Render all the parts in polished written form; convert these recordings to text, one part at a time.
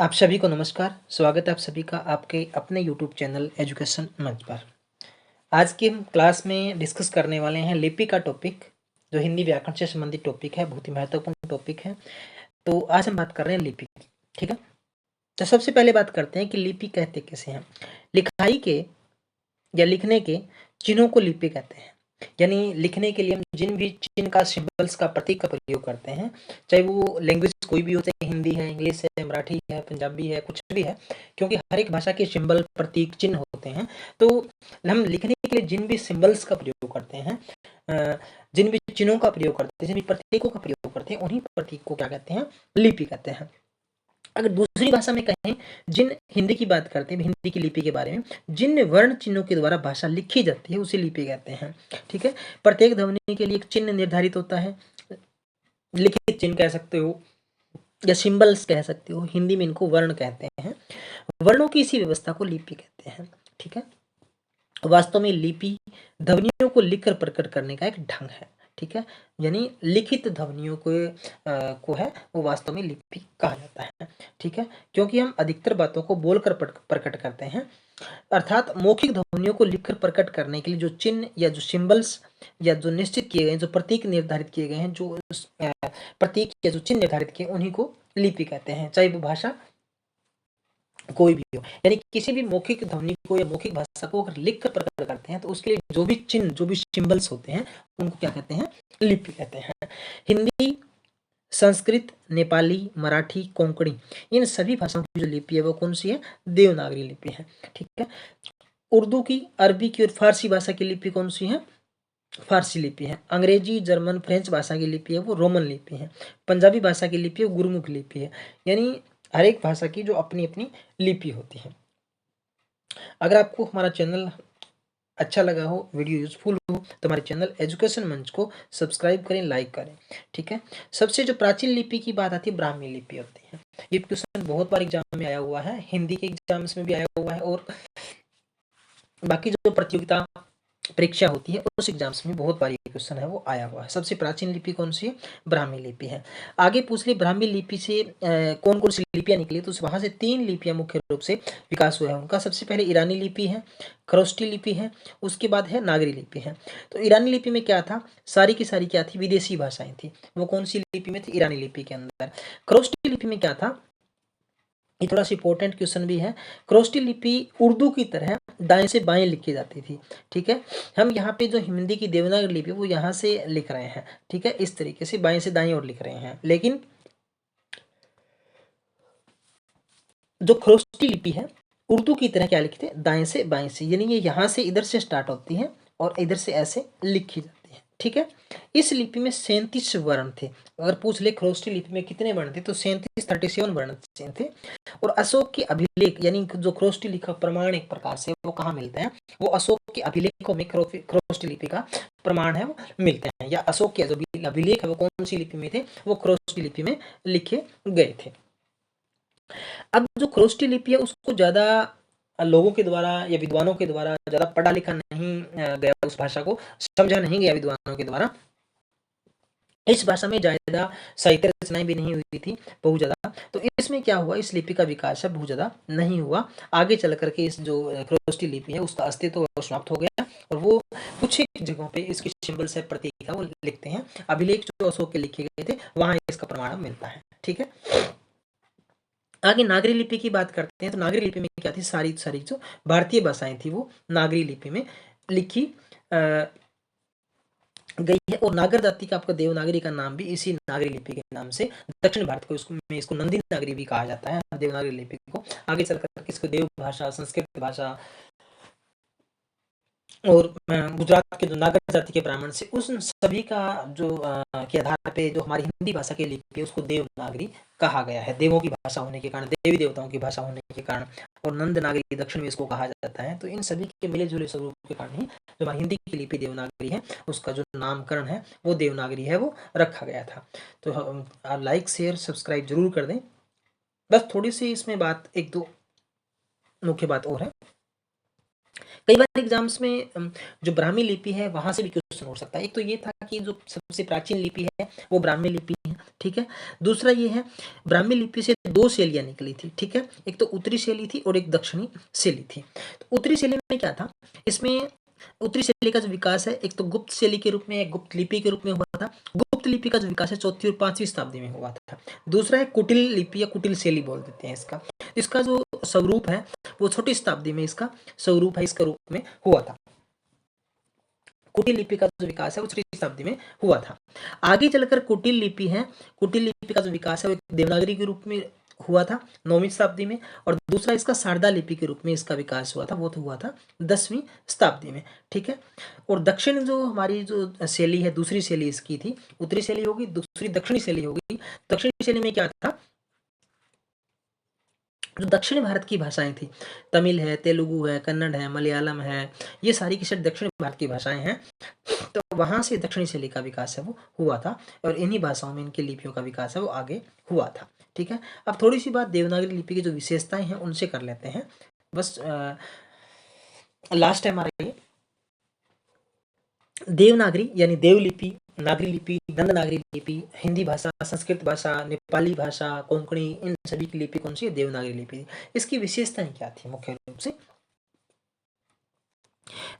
आप सभी को नमस्कार। स्वागत है आप सभी का आपके अपने यूट्यूब चैनल एजुकेशन मंच पर। आज की हम क्लास में डिस्कस करने वाले हैं लिपि का टॉपिक, जो हिंदी व्याकरण से संबंधित टॉपिक है, बहुत ही महत्वपूर्ण टॉपिक है। तो आज हम बात कर रहे हैं लिपि की। ठीक है, तो सबसे पहले बात करते हैं कि लिपि कहते किसे हैं। लिखाई के या लिखने के चिन्हों को लिपि कहते हैं। यानी लिखने के लिए हम जिन भी चिन्ह का, सिंबल्स का, प्रतीक का प्रयोग करते हैं, चाहे वो लैंग्वेज कोई भी हो, चाहे हिंदी है, इंग्लिश है, मराठी है, पंजाबी है, कुछ भी है, क्योंकि हर एक भाषा के सिंबल, प्रतीक, चिन्ह होते हैं। तो हम लिखने के लिए जिन भी सिंबल्स का प्रयोग करते हैं, जिन भी चिन्हों का प्रयोग करते हैं, जिन भी प्रतीकों का प्रयोग करते हैं, उन्हीं प्रतीक को क्या कहते हैं? लिपि कहते हैं। अगर दूसरी भाषा में कहें, जिन हिंदी की बात करते हैं, हिंदी की लिपि के बारे में, जिन वर्ण चिन्हों के द्वारा भाषा लिखी जाती है उसे लिपि कहते हैं। ठीक है, प्रत्येक ध्वनि के लिए एक चिन्ह निर्धारित होता है, लिखित चिन्ह कह सकते हो या सिंबल्स कह सकते हो, हिंदी में इनको वर्ण कहते हैं। वर्णों की इसी व्यवस्था को लिपि कहते हैं। ठीक है, वास्तव में लिपि ध्वनियों को लिखकर प्रकट करने का एक ढंग है। ठीक है, यानी लिखित ध्वनियों को है वो वास्तव में लिपि कहा जाता है। ठीक है, क्योंकि हम अधिकतर बातों को बोलकर प्रकट करते हैं, अर्थात मौखिक ध्वनियों को लिखकर प्रकट करने के लिए जो चिन्ह या जो सिंबल्स या जो निश्चित किए गए, जो प्रतीक निर्धारित किए गए हैं, जो प्रतीक या जो चिन्ह निर्धारित किए, उन्हीं को लिपि कहते हैं, चाहे वो भाषा कोई भी हो। यानी किसी भी मौखिक ध्वनि को या मौखिक भाषा को अगर लिख कर प्रकट करते हैं तो उसके लिए जो भी चिन्ह, जो भी सिंबल्स होते हैं, उनको क्या कहते हैं? लिपि कहते हैं। हिंदी, संस्कृत, नेपाली, मराठी, कोंकणी, इन सभी भाषाओं की जो लिपि है वो कौन सी है? देवनागरी लिपि है। ठीक है, उर्दू की, अरबी की और फारसी भाषा की लिपि कौन सी है? फारसी लिपि है। अंग्रेजी, जर्मन, फ्रेंच भाषा की लिपि है वो रोमन लिपि है। पंजाबी भाषा की लिपि है गुरुमुख लिपि है। यानी हर एक भाषा की जो अपनी अपनी लिपि होती है। अगर आपको हमारा चैनल अच्छा लगा हो, वीडियो यूजफुल हो, तो हमारे चैनल एजुकेशन मंच को सब्सक्राइब करें, लाइक करें। ठीक है, सबसे जो प्राचीन लिपि की बात आती है, ब्राह्मी लिपि होती है। ये क्वेश्चन बहुत बार एग्जाम में आया हुआ है, हिंदी के एग्जाम्स में भी आया हुआ है, और बाकी जो प्रतियोगिता परीक्षा होती है उस एग्जाम्स में बहुत बार ये क्वेश्चन है वो आया हुआ है। सबसे प्राचीन लिपि कौन सी है? ब्राह्मी लिपि है। आगे पूछ ली ब्राह्मी लिपि से कौन कौन सी लिपियां निकली, तो वहां से 3 लिपियां मुख्य रूप से विकास हुआ है उनका। सबसे पहले ईरानी लिपि है, खरोष्टी लिपि है, उसके बाद है नागरी लिपि है। तो ईरानी लिपि में क्या था? सारी की सारी क्या थी? विदेशी भाषाएं थी। वो कौन सी लिपि में थी? ईरानी लिपि के अंदर। खरोष्टी लिपि में क्या था? ये थोड़ा सा इंपॉर्टेंट क्वेश्चन भी है। खरोष्टी लिपि उर्दू की तरह दाएं से बाएं लिखी जाती थी। ठीक है, हम यहाँ पे जो हिंदी की देवनागरी लिपि वो यहाँ से लिख रहे हैं। ठीक है, इस तरीके से बाएं से दाएं और लिख रहे हैं, लेकिन जो खरोष्टी लिपि है उर्दू की तरह क्या लिखते हैं? दाएं से बाएं से, यानी ये यहाँ से इधर से स्टार्ट होती है और इधर से ऐसे लिखी जाती है। ठीक है, इस लिपि में 37 वर्ण थे। अगर पूछ ले खरोष्टी लिपि में कितने वर्ण थे, तो 37 वर्ण थे। और अशोक के अभिलेख, यानी जो खरोष्टी लिखा प्रमाण एक प्रकार से वो कहाँ मिलते हैं? वो अशोक के अभिलेखों में खरोष्टी लिपि का प्रमाण है वो मिलते हैं, या अशोक के जो अभिलेख है वो कौन सी लिपि में थे? वो खरोष्टी लिपि में लिखे गए थे। अब जो खरोष्टी लिपि है उसको ज्यादा लोगों के द्वारा या विद्वानों के द्वारा ज्यादा पढ़ा लिखा नहीं गया, उस भाषा को समझा नहीं गया विद्वानों के द्वारा। इस भाषा में ज्यादा साहित्य रचनाएं भी नहीं हुई थी बहुत ज्यादा। तो इसमें क्या हुआ? इस लिपि का विकास है बहुत ज्यादा नहीं हुआ। आगे चल करके इस जो खरोष्टी लिपि है उसका अस्तित्व समाप्त हो गया, और वो कुछ ही जगहों पे इसके सिंबल्स है, प्रतीक है, वो लिखते हैं। अभिलेख जो अशोक के लिखे गए थे वहां इसका प्रमाण मिलता है। ठीक है, आगे नागरी लिपि की बात करते हैं। तो नागरी लिपि में क्या थी? सारी सारी जो भारतीय भाषाएं थी वो नागरी लिपि में लिखी गई है। और नागर जाति का आपका देवनागरी का नाम भी इसी नागरी लिपि के नाम से, दक्षिण भारत को इसको नंदी नागरी भी कहा जाता है, देवनागरी लिपि को। आगे चलकर इसको देव भाषा, संस्कृत भाषा, और गुजरात के जो नागर जाति के ब्राह्मण से, उस सभी का जो के आधार पे जो हमारी हिंदी भाषा की लिपि है उसको देवनागरी कहा गया है, देवों की भाषा होने के कारण, देवी देवताओं की भाषा होने के कारण। और नंद नागरी दक्षिण में इसको कहा जाता है। तो इन सभी के मिले जुले स्वरूप के कारण ही जो हमारी हिंदी की लिपि देवनागरी है उसका जो नामकरण है वो देवनागरी है वो रखा गया था। तो लाइक, शेयर, सब्सक्राइब जरूर कर दें। बस थोड़ी सी इसमें बात, एक दो मुख्य बात और है। कई बार एग्जाम्स में जो ब्राह्मी लिपि है वहां से भी क्वेश्चन हो सकता है। एक तो ये था की जो सबसे प्राचीन लिपि है वो ब्राह्मी लिपि है, ठीक है। दूसरा ये है, ब्राह्मी लिपि से दो शैलियां निकली थी, ठीक है। एक तो उत्तरी शैली थी और एक दक्षिणी शैली थी। तो उत्तरी शैली में क्या था, इसमें उत्तरी शैली का जो विकास है एक तो गुप्त शैली के रूप में, एक गुप्त लिपि के रूप में हुआ था। गुप्त लिपि का जो विकास है 4वीं और 5वीं शताब्दी में हुआ था। दूसरा है कुटिल लिपि या कुटिल शैली बोल देते हैं इसका। इसका जो स्वरूप है वो छोटी शताब्दी में इसका स्वरूप है, इसका रूप में हुआ था। कुटिल लिपि का जो विकास है वो छोटी शताब्दी में हुआ था। आगे चलकर कुटिल लिपि है, कुटिल लिपि का जो विकास है वो देवनागरी के रूप में हुआ था 9वीं शताब्दी में, और दूसरा इसका शारदा लिपि के रूप में इसका विकास हुआ था, वो तो हुआ था 10वीं शताब्दी में, ठीक है। और दक्षिण जो हमारी जो शैली है, दूसरी शैली इसकी थी, उत्तरी शैली होगी, दूसरी दक्षिणी शैली होगी। दक्षिणी शैली में क्या था, जो दक्षिण भारत की भाषाएं थी, तमिल है, तेलुगु है, कन्नड़ है, मलयालम है, ये सारी की सारी दक्षिण भारत की भाषाएं हैं। तो वहां से दक्षिणी शैली का विकास है वो हुआ था, और इन्हीं भाषाओं में इनकी लिपियों का विकास है वो आगे हुआ था, ठीक है। अब थोड़ी सी बात देवनागरी लिपि की जो विशेषताएं हैं उनसे कर लेते हैं, बस लास्ट है हमारा ये। देवनागरी यानी देवलिपि, नागरी लिपि, नंद नागरी लिपि, हिंदी भाषा, संस्कृत भाषा, नेपाली भाषा, कोंकणी, इन सभी की लिपि कौन सी है, देवनागरी लिपि। इसकी विशेषताएं क्या थी मुख्य रूप से,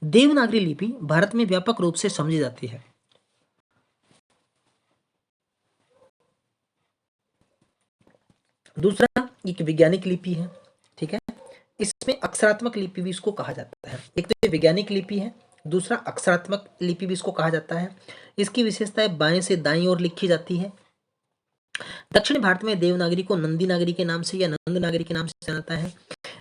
देवनागरी लिपि भारत में व्यापक रूप से समझी जाती है। दूसरा, एक वैज्ञानिक लिपि है, ठीक है। इसमें अक्षरात्मक लिपि भी इसको कहा जाता है। एक तो ये वैज्ञानिक लिपि है, दूसरा अक्षरात्मक लिपि भी इसको कहा जाता है। इसकी विशेषता है बाएं से दाईं ओर लिखी जाती है। दक्षिण भारत में देवनागरी को नंदी नागरी के नाम से या नंद नागरी के नाम से जाना जाता है।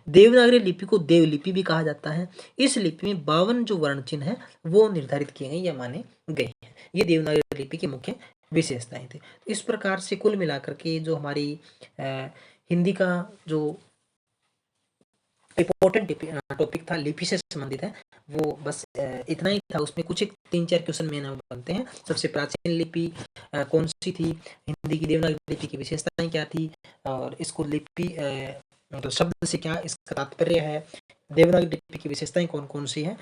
देवनागरी लिपि को देवलिपि भी कहा जाता है। इस लिपि में 52 जो वर्ण चिन्ह है वो निर्धारित किए गए या माने गए हैं। ये देवनागरी लिपि की मुख्य विशेषताएं थी। इस प्रकार से कुल मिलाकर के जो हमारी हिंदी का जो इम्पोर्टेंट टॉपिक था लिपि से संबंधित है वो बस इतना ही था। उसमें कुछ एक 3-4 क्वेश्चन मेन बनते हैं। सबसे प्राचीन लिपि कौन सी थी, हिंदी की देवनागरी लिपि की विशेषताएं क्या थी, और इसको लिपि मतलब शब्द से क्या इसका तात्पर्य है, देवनागरी लिपि की विशेषताएं कौन कौन सी है,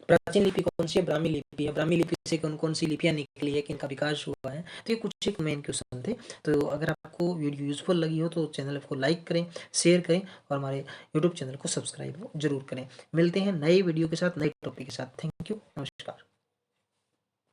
प्राचीन लिपि कौन सी है, ब्राह्मी लिपि है, ब्राह्मी लिपि से कौन कौन सी लिपियां निकली है, किनका विकास हुआ है। तो ये कुछ एक मेन क्वेश्चन थे। तो अगर आपको वीडियो यूजफुल लगी हो तो चैनल को लाइक करें, शेयर करें, और हमारे यूट्यूब चैनल को सब्सक्राइब जरूर करें। मिलते हैं नए वीडियो के साथ, नए टॉपिक के साथ। थैंक यू, नमस्कार।